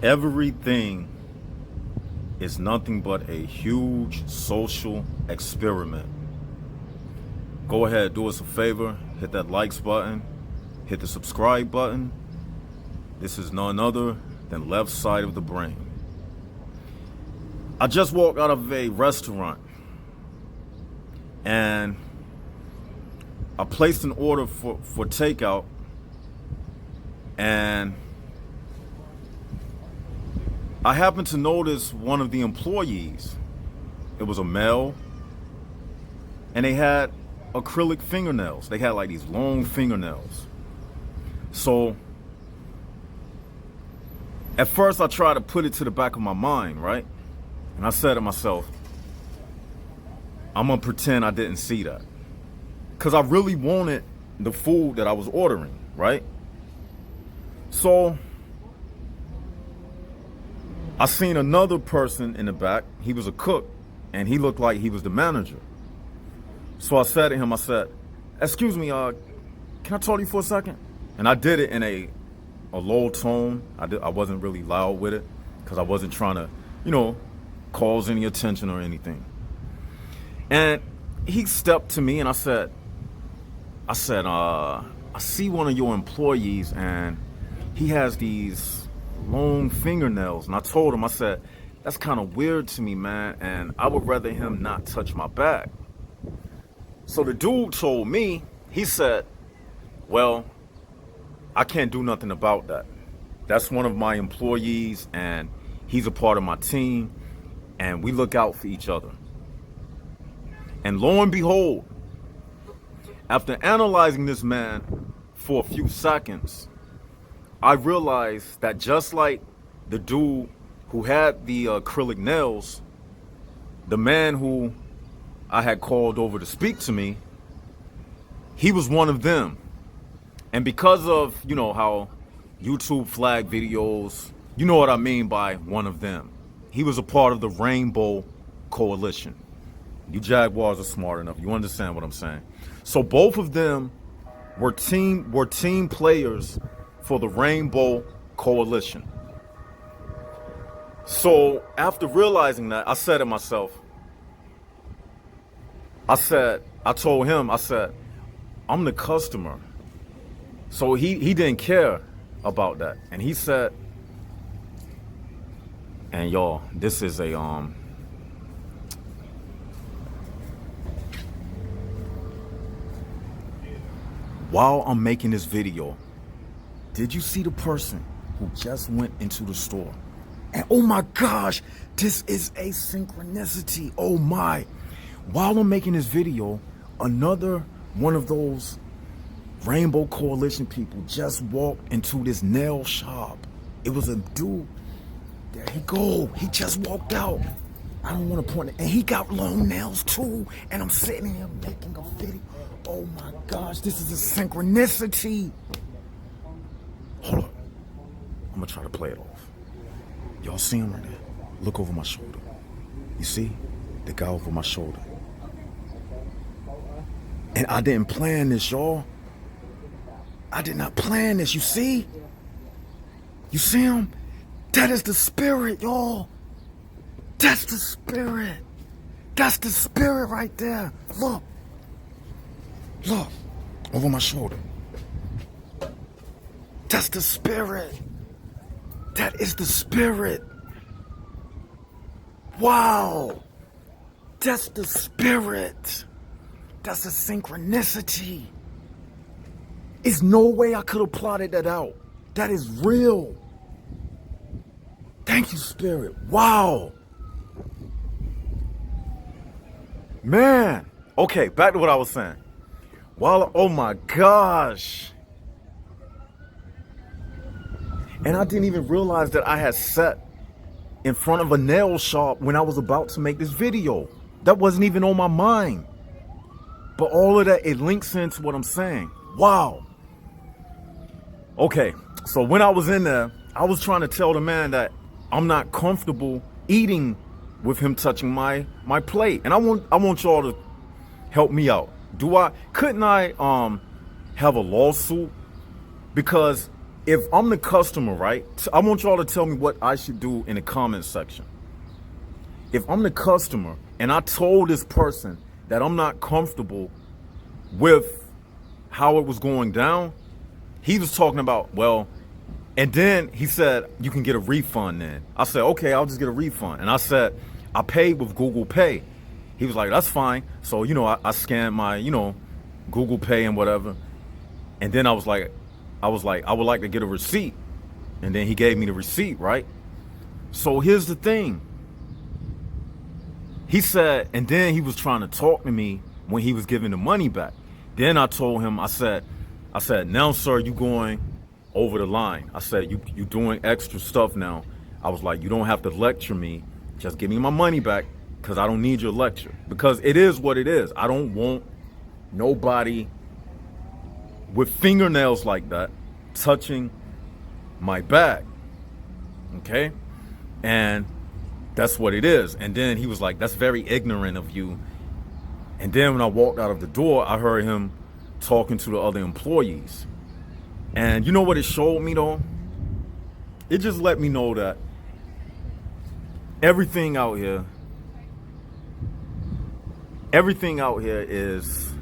Everything is nothing but a huge social experiment. Go ahead, do us a favor, hit that likes button, hit the subscribe button. This is none other than Left Side of the Brain. I just walked out of a restaurant and I placed an order for takeout, and I happened to notice one of the employees. It was a male, and they had acrylic fingernails. They had like these long fingernails. So at first I tried to put it to the back of my mind, right? And I said to myself, I'm gonna pretend I didn't see that. Cause I really wanted the food that I was ordering, right? So I seen another person in the back. He was a cook, and he looked like he was the manager. So I said to him, I said, excuse me, can I talk to you for a second? And I did it in a low tone. I wasn't really loud with it because I wasn't trying to, cause any attention or anything. And he stepped to me and I said, I see one of your employees and he has these long fingernails. And I told him, I said, that's kind of weird to me, man. And I would rather him not touch my bag. So the dude told me, he said, well, I can't do nothing about that. That's one of my employees and he's a part of my team and we look out for each other. And lo and behold, after analyzing this man for a few seconds, I realized that just like the dude who had the acrylic nails, the man who I had called over to speak to me, he was one of them. And because of, how YouTube flag videos, you know what I mean by one of them. He was a part of the Rainbow Coalition. You Jaguars are smart enough. You understand what I'm saying. So both of them were team players for the Rainbow Coalition. So after realizing that, I said to myself, I told him, I said, I'm the customer. So he didn't care about that. And he said, and y'all, this is a, while I'm making this video, did you see the person who just went into the store? And oh my gosh, this is a synchronicity. Oh my. While I'm making this video, another one of those Rainbow Coalition people just walked into this nail shop. It was a dude. There he go. He just walked out. I don't want to point it. And he got long nails too. And I'm sitting here making a video. Oh my gosh, this is a synchronicity. Hold up. I'm gonna try to play it off. Y'all see him right there? Look over my shoulder. You see? The guy over my shoulder. And I didn't plan this, y'all. I did not plan this, you see? You see him? That is the spirit, y'all. That's the spirit. That's the spirit right there. Look. Look. Over my shoulder. That's the spirit. That is the spirit. Wow. That's the spirit. That's a synchronicity. There's no way I could have plotted that out. That is real. Thank you, Spirit. Wow. Man. Okay, back to what I was saying. Oh my gosh. And I didn't even realize that I had sat in front of a nail shop when I was about to make this video. That wasn't even on my mind. But all of that, it links into what I'm saying. Wow. Okay, so when I was in there, I was trying to tell the man that I'm not comfortable eating with him touching my plate. And I want y'all to help me out. Couldn't I have a lawsuit? Because if I'm the customer, right? I want y'all to tell me what I should do in the comment section. If I'm the customer and I told this person that I'm not comfortable with how it was going down, he was talking about, well, and then he said, you can get a refund then. I said, okay, I'll just get a refund. And I said, I paid with Google Pay. He was like, that's fine. So, I scanned my, Google Pay and whatever. And then I was like, I would like to get a receipt. And then he gave me the receipt, right? So here's the thing. He said, and then he was trying to talk to me when he was giving the money back. Then I told him, I said, now, sir, you going over the line. I said, you doing extra stuff now. I was like, you don't have to lecture me. Just give me my money back, because I don't need your lecture. Because it is what it is. I don't want nobody with fingernails like that touching my bag. Okay? And that's what it is. And then he was like, that's very ignorant of you. And then when I walked out of the door, I heard him talking to the other employees. And you know what it showed me though? It just let me know that everything out here is,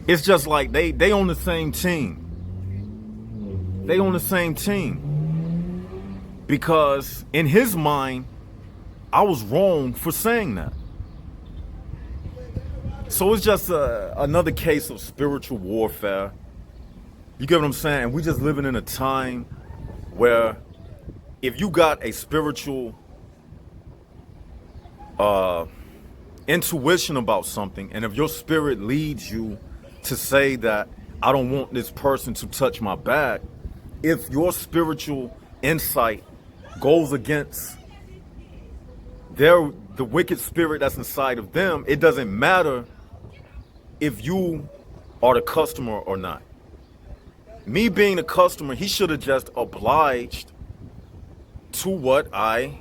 it's just like they on the same team. They on the same team. Because in his mind, I was wrong for saying that. So it's just another case of spiritual warfare. You get what I'm saying? We just living in a time where if you got a spiritual intuition about something, and if your spirit leads you to say that I don't want this person to touch my bag, if your spiritual insight goes against the wicked spirit that's inside of them, it doesn't matter if you are the customer or not. Me being the customer, he should have just obliged to what I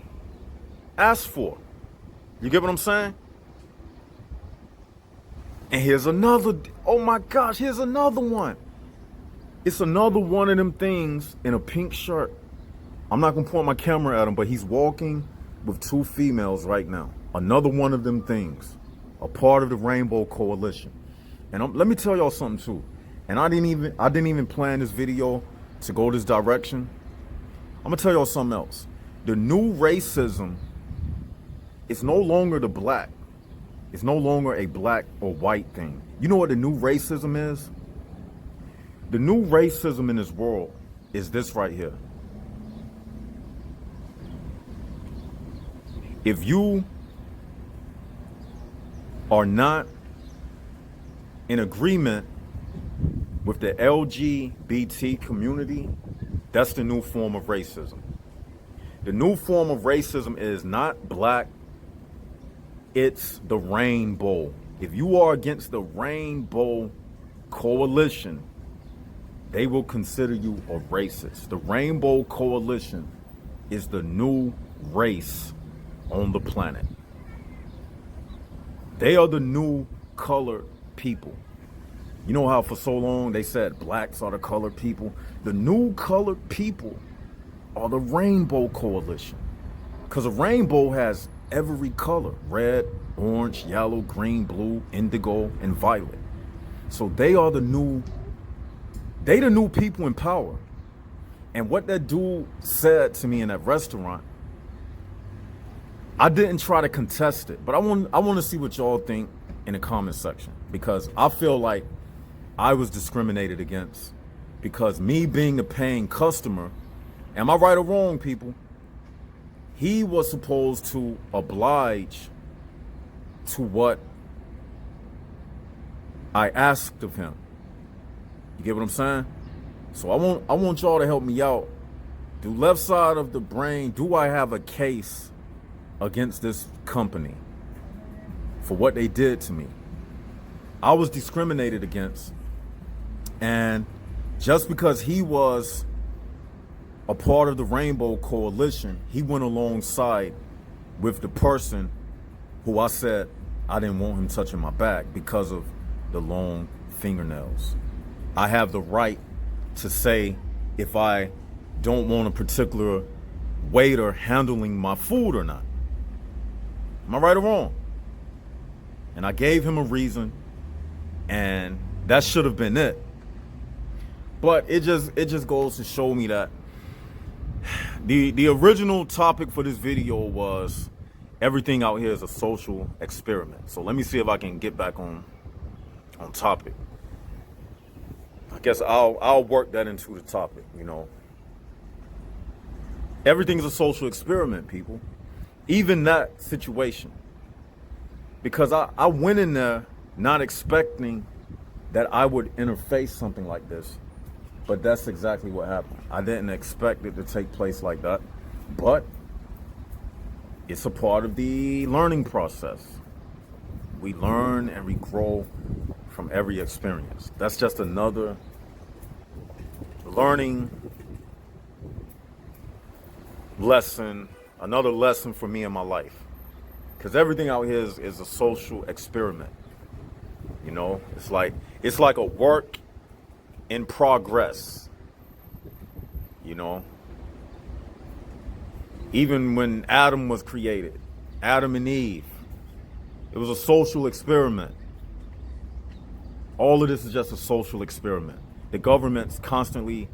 asked for. You get what I'm saying? And here's another, oh my gosh, here's another one. It's another one of them things in a pink shirt. I'm not gonna point my camera at him, but he's walking with two females right now. Another one of them things, a part of the Rainbow Coalition. And let me tell y'all something too. And I didn't even plan this video to go this direction. I'm gonna tell y'all something else. The new racism is no longer the black. It's no longer a black or white thing. You know what the new racism is? The new racism in this world is this right here. If you are not in agreement with the LGBT community, that's the new form of racism. The new form of racism is not black, it's the rainbow. If you are against the Rainbow Coalition, they will consider you a racist. The Rainbow Coalition is the new race on the planet. They are the new colored people. You know how for so long they said blacks are the colored people? The new colored people are the Rainbow Coalition. Because a rainbow has every color: red, orange, yellow, green, blue, indigo, and violet. So they are the new people in power. And what that dude said to me in that restaurant, I didn't try to contest it, but I want to see what y'all think in the comment section, because I feel like I was discriminated against, because me being the paying customer, am I right or wrong, people? He was supposed to oblige to what I asked of him. You get what I'm saying? So I want y'all to help me out. The left side of the brain, do I have a case against this company for what they did to me? I was discriminated against, and just because he was a part of the Rainbow Coalition, he went alongside with the person who I said I didn't want him touching my back because of the long fingernails. I have the right to say if I don't want a particular waiter handling my food or not. Am I right or wrong? And I gave him a reason, and that should have been it. But it just goes to show me that the original topic for this video was everything out here is a social experiment. So let me see if I can get back on topic. I guess I'll work that into the topic, you know. Everything's a social experiment, people. Even that situation. Because I went in there not expecting that I would interface something like this. But that's exactly what happened. I didn't expect it to take place like that. But it's a part of the learning process. We learn and we grow from every experience. That's just another learning lesson, another lesson for me in my life. Because everything out here is a social experiment. You know, it's like a work in progress. You know, even when Adam was created, Adam and Eve, it was a social experiment. All of this is just a social experiment. The government's constantly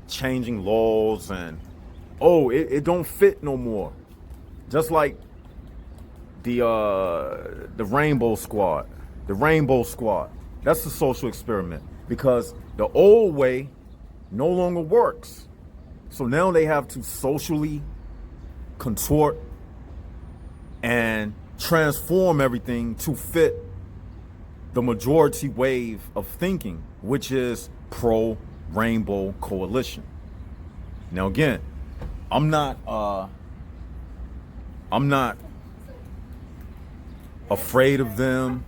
changing laws and, it don't fit no more. Just like the Rainbow Squad. The Rainbow Squad. That's a social experiment because the old way no longer works. So now they have to socially contort and transform everything to fit the majority wave of thinking, which is pro-Rainbow Coalition. Now again, I'm not afraid of them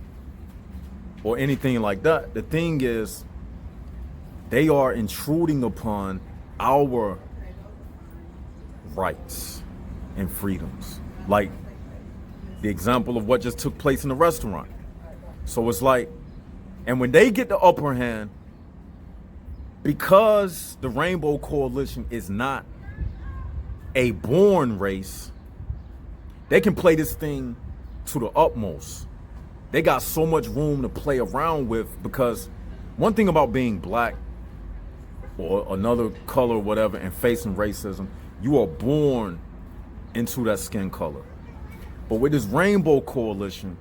or anything like that. The thing is, they are intruding upon our rights and freedoms. Like the example of what just took place in the restaurant. So it's like, and when they get the upper hand, because the Rainbow Coalition is not a born race, they can play this thing to the utmost. They got so much room to play around with because one thing about being black or another color or whatever and facing racism, you are born into that skin color. But with this Rainbow Coalition,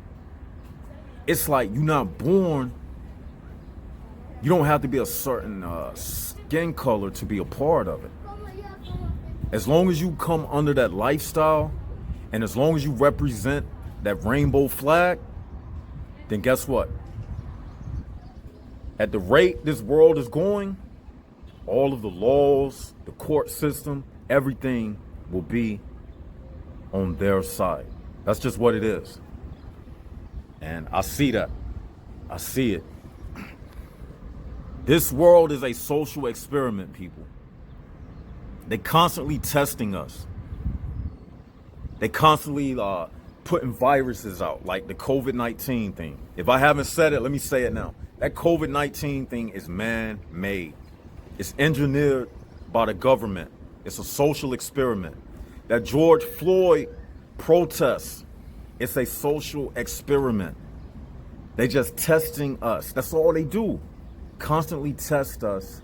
it's like you're not born, you don't have to be a certain skin color to be a part of it. As long as you come under that lifestyle and as long as you represent that rainbow flag, then guess what? At the rate this world is going, all of the laws, the court system, everything will be on their side. That's just what it is. And I see that. I see it. This world is a social experiment, people. They constantly testing us. They constantly putting viruses out, like the COVID-19 thing. If I haven't said it, let me say it now. That COVID-19 thing is man-made. It's engineered by the government. It's a social experiment. That George Floyd protest, it's a social experiment. They just testing us. That's all they do. Constantly test us.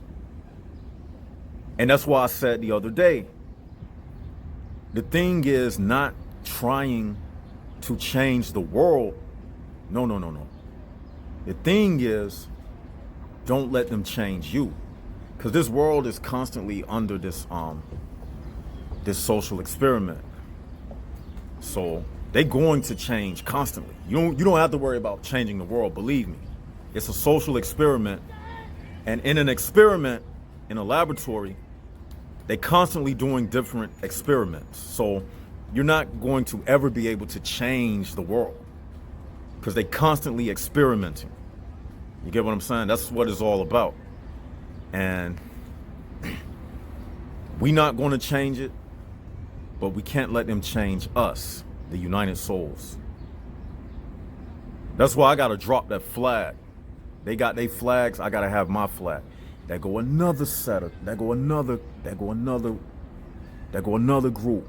And that's why I said the other day, the thing is not trying to change the world. No. The thing is, don't let them change you. Because this world is constantly under this social experiment. So they're going to change constantly. You don't have to worry about changing the world, believe me. It's a social experiment. And in an experiment, in a laboratory, they're constantly doing different experiments. So you're not going to ever be able to change the world because they're constantly experimenting. You get what I'm saying? That's what it's all about. And We not going to change it, but we can't let them change us, the United Souls. That's why I got to drop that flag. They got their flags, I got to have my flag. There go another setup. There go another group.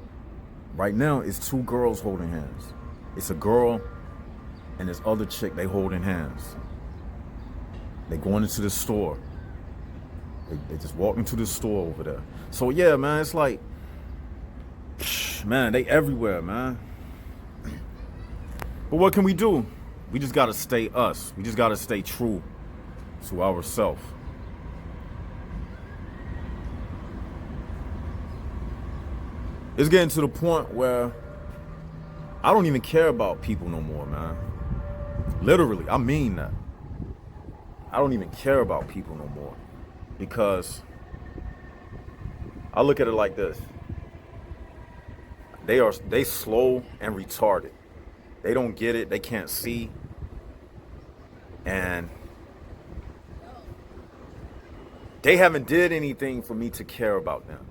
Right now, it's two girls holding hands. It's a girl and this other chick, they holding hands. They going into the store. They just walk into the store over there. So yeah, man, it's like, man, they everywhere, man. But what can we do? We just gotta stay us. We just gotta stay true to ourselves. It's getting to the point where I don't even care about people no more, man. Literally, I mean that. I don't even care about people no more. Because I look at it like this. They slow and retarded. They don't get it, they can't see. And they haven't did anything for me to care about them.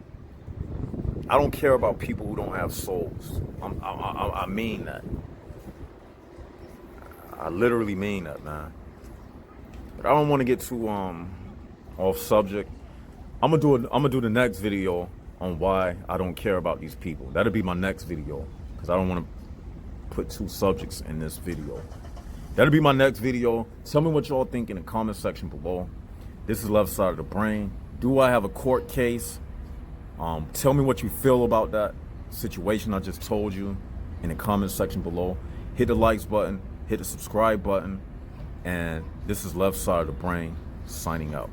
I don't care about people who don't have souls. I mean that. I literally mean that, man. But I don't want to get too off subject. I'm gonna do the next video on why I don't care about these people. That'll be my next video, because I don't want to put two subjects in this video. That'll be my next video. Tell me what y'all think in the comment section below. This is Left Side of the Brain. Do I have a court case? Tell me what you feel about that situation I just told you in the comment section below. Hit the likes button, hit the subscribe button, and this is Left Side of the Brain signing out.